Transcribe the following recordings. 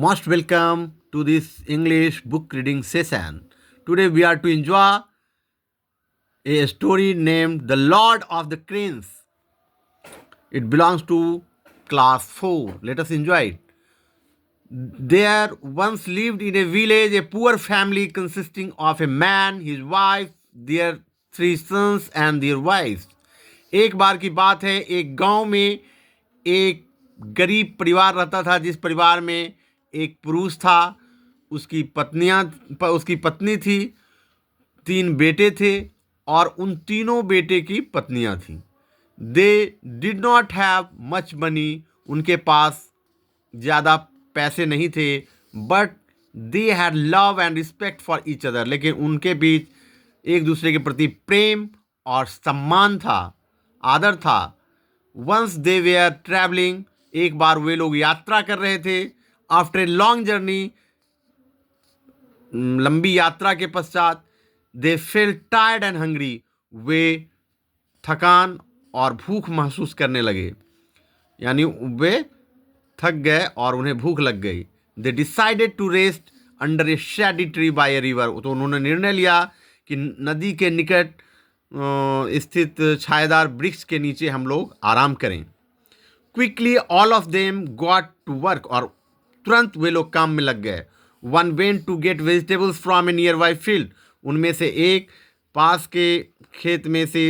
Most welcome to this English book reading session. Today we are to enjoy a story named The Lord of the Cranes. It belongs to class 4. Let us enjoy it. There once lived in a village a poor family consisting of a man, his wife, their 3 sons and their wives. एक बार की बात है, एक गांव में एक गरीब परिवार रहता था, जिस परिवार में एक पुरुष था, उसकी पत्नी थी, 3 बेटे थे और उन तीनों बेटे की पत्नियां थीं. They did not have much money. उनके पास ज़्यादा पैसे नहीं थे. But they had love and respect for each other. लेकिन उनके बीच एक दूसरे के प्रति प्रेम और सम्मान था, आदर था. Once they were travelling. एक बार वे लोग यात्रा कर रहे थे. After a long journey. लंबी यात्रा के पश्चात they felt tired and hungry. वे थकान और भूख महसूस करने लगे, यानी वे थक गए और उन्हें भूख लग गई. They decided to rest under a shady tree by a river. तो उन्होंने निर्णय लिया कि नदी के निकट स्थित छायादार वृक्ष के नीचे हम लोग आराम करें. Quickly all of them got to work. और तुरंत वे लोग काम में लग गए. One went to get vegetables from a nearby field. उनमें से एक पास के खेत में से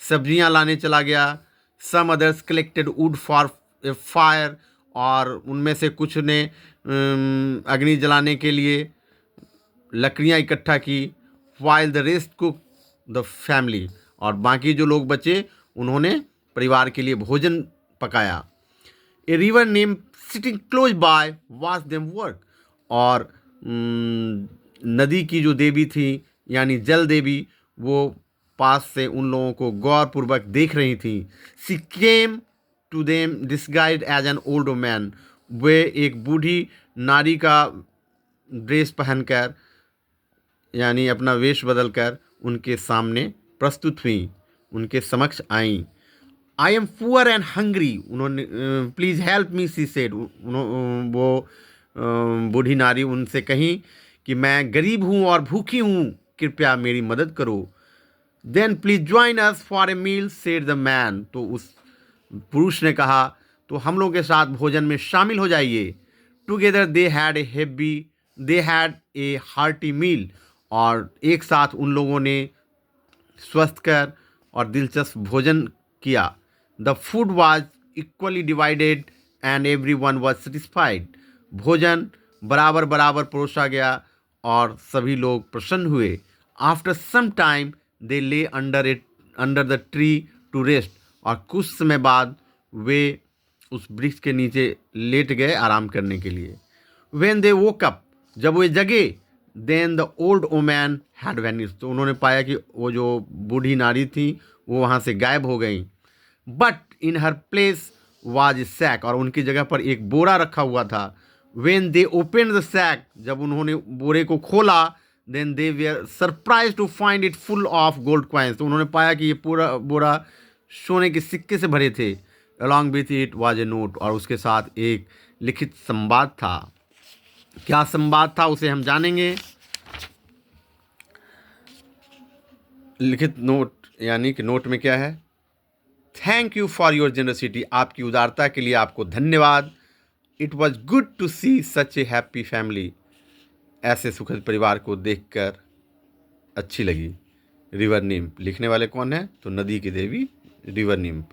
सब्जियां लाने चला गया. Some others collected wood for a fire. और उनमें से कुछ ने अग्नि जलाने के लिए लकड़ियां इकट्ठा की. While the rest cook the family. और बाकी जो लोग बचे उन्होंने परिवार के लिए भोजन पकाया. A river name sitting close by watch them work. और नदी की जो देवी थी, यानी जल देवी, वो पास से उन लोगों को गौरपूर्वक देख रही थी. She came to them disguised as an old man. वे एक बूढ़ी नारी का ड्रेस पहनकर, यानी अपना वेश बदलकर उनके सामने प्रस्तुत हुई, उनके समक्ष आई. I am poor and hungry. उन्होंने please help me, she said. वो बूढ़ी नारी उनसे कही कि मैं गरीब हूँ और भूखी हूँ, कृपया मेरी मदद करो. Then please join us for a meal, said the man. तो उस पुरुष ने कहा, तो हम लोगों के साथ भोजन में शामिल हो जाइए. Together they had a hearty meal. और एक साथ उन लोगों ने स्वस्थकर और दिलचस्प भोजन किया. The food was equally divided and every one was satisfied. भोजन बराबर बराबर परोसा गया और सभी लोग प्रसन्न हुए. After some time they lay under the tree to rest. और कुछ समय बाद वे उस वृक्ष के नीचे लेट गए आराम करने के लिए. When they woke up. जब वे जगे, then the old woman had vanished. तो उन्होंने पाया कि वो जो बूढ़ी नारी थी वो वहाँ से गायब हो गई. But in her place was a sack. और उनकी जगह पर एक बोरा रखा हुआ था. When they open the sack. जब उन्होंने बोरे को खोला, then they were surprise to find it full of gold coins. तो उन्होंने पाया कि ये पूरा बोरा सोने के सिक्के से भरे थे. Along with it was a note. और उसके साथ एक लिखित संवाद था. क्या संवाद था उसे हम जानेंगे. लिखित नोट, यानी कि नोट में क्या है. Thank you for your generosity. आपकी उदारता के लिए आपको धन्यवाद. It was good to see such a happy family. ऐसे सुखद परिवार को देखकर अच्छी लगी. River nymph. लिखने वाले कौन है, तो नदी की देवी river nymph.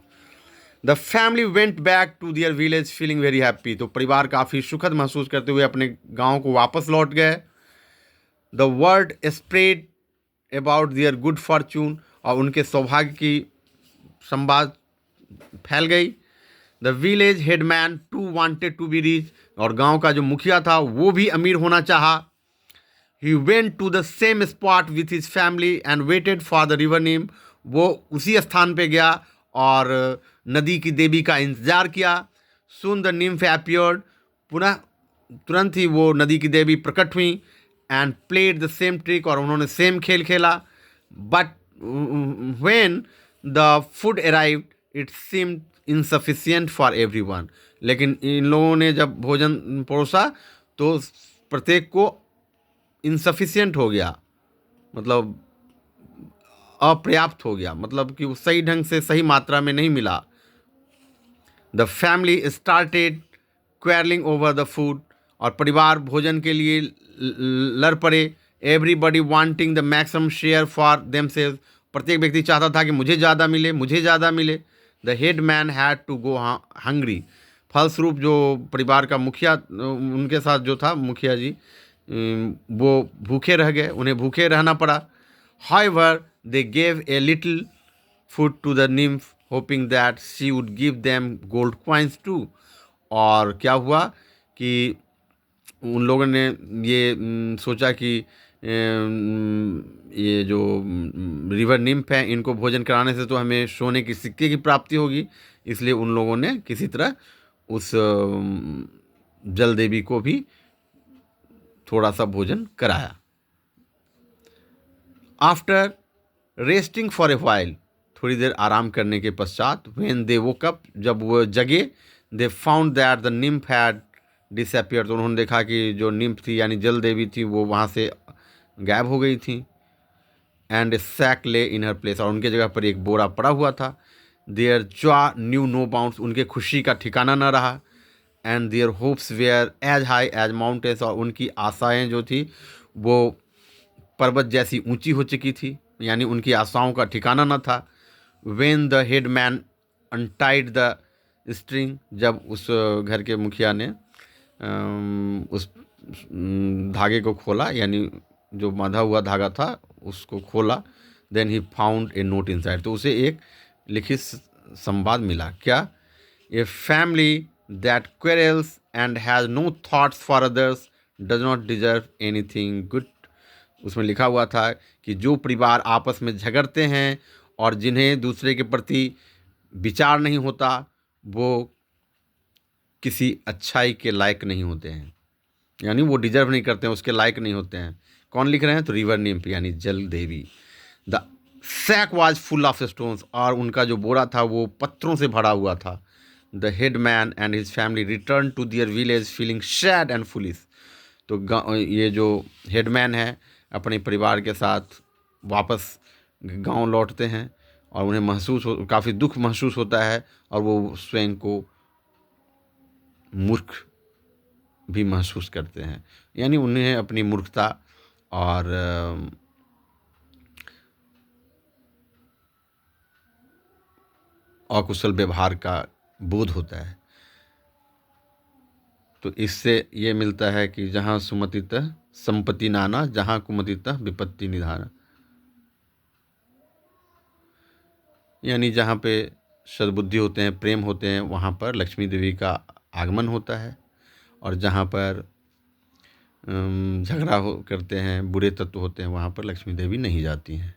The family went back to their village feeling very happy. तो परिवार काफ़ी सुखद महसूस करते हुए अपने गांव को वापस लौट गए. The word spread about their good fortune. और उनके सौभाग्य की संवाद फैल गई. The village headman too wanted to be rich. और गांव का जो मुखिया था वो भी अमीर होना चाहा. He went to the same spot with his family and waited for the river nymph. वो उसी स्थान पे गया और नदी की देवी का इंतजार किया. Soon the nymph appeared. पुनः तुरंत ही वो नदी की देवी प्रकट हुई. And played the same trick. और उन्होंने सेम खेल खेला. But when the food arrived it seemed insufficient for everyone. लेकिन इन लोगों ने जब भोजन परोसा तो प्रत्येक को इनसफिशिएंट हो गया, मतलब अपर्याप्त हो गया, मतलब कि वो सही ढंग से सही मात्रा में नहीं मिला। The family started quarrelling over the food, और परिवार भोजन के लिए लड़ पड़े। Everybody wanting the maximum share for themselves, प्रत्येक व्यक्ति चाहता था कि मुझे ज़्यादा मिले, मुझे ज़्यादा मिले। The head man had to go hungry, फलस्वरूप जो परिवार का मुखिया, उनके साथ जो था मुखिया जी, वो भूखे रह गए, उन्हें भूखे रहना पड़ा। However they gave a little food to the nymph hoping that she would give them gold coins too। और क्या हुआ कि उन लोगों ने ये सोचा कि ये जो रिवर निम्फ है, इनको भोजन कराने से तो हमें सोने की सिक्के की प्राप्ति होगी, इसलिए उन लोगों ने किसी तरह उस जल देवी को भी थोड़ा सा भोजन कराया। After resting for a while, थोड़ी देर आराम करने के पश्चात, व्हेन दे वोक अप, जब वो जगे, they found that the nymph had disappear, तो उन्होंने देखा कि जो निम्फ थी यानी जल देवी थी वो वहाँ से गायब हो गई थी। एंड ए सैक ले इन हर प्लेस, और उनके जगह पर एक बोरा पड़ा हुआ था। Their joy knew no bounds, उनके खुशी का ठिकाना न रहा। And their hopes were as high as mountains, और उनकी आशाएं जो थी वो पर्वत जैसी ऊंची हो चुकी थी, यानी उनकी आशाओं का ठिकाना न था। When the headman untied the string, जब उस घर के मुखिया ने उस धागे को खोला, यानी जो बांधा हुआ धागा था उसको खोला, then he found a note inside, तो उसे एक लिखित संवाद मिला। क्या? A family that quarrels and has no thoughts for others does not deserve anything good. उसमें लिखा हुआ था कि जो परिवार आपस में झगड़ते हैं और जिन्हें दूसरे के प्रति विचार नहीं होता, वो किसी अच्छाई के लायक नहीं होते हैं, यानी वो डिजर्व नहीं करते हैं, उसके लायक नहीं होते हैं। कौन लिख रहे हैं? तो रिवर निम्फ यानी जल देवी। The sack was full of stones, और उनका जो बोरा था वो पत्थरों से भरा हुआ था। The head man and his family return to their village feeling sad and foolish, तो ये जो हेडमैन है अपने परिवार के साथ वापस गांव लौटते हैं, और उन्हें काफ़ी दुख महसूस होता है, और वो स्वयं को मूर्ख भी महसूस करते हैं, यानी उन्हें अपनी मूर्खता और अकुशल व्यवहार का बोध होता है। तो इससे ये मिलता है कि जहाँ सुमतितः संपत्ति नाना, जहाँ कुमतितः विपत्ति निधाना, यानी जहाँ पे सद्बुद्धि होते हैं, प्रेम होते हैं, वहाँ पर लक्ष्मी देवी का आगमन होता है, और जहाँ पर झगड़ा करते हैं, बुरे तत्व होते हैं, वहाँ पर लक्ष्मी देवी नहीं जाती हैं।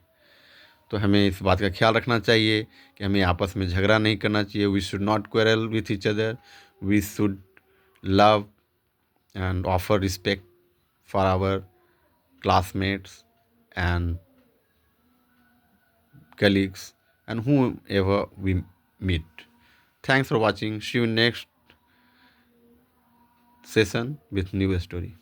तो हमें इस बात का ख्याल रखना चाहिए कि हमें आपस में झगड़ा नहीं करना चाहिए। We should not quarrel with each other, we should love and offer respect for our classmates and colleagues and whomever we meet. Thanks for watching. See you next session with new story.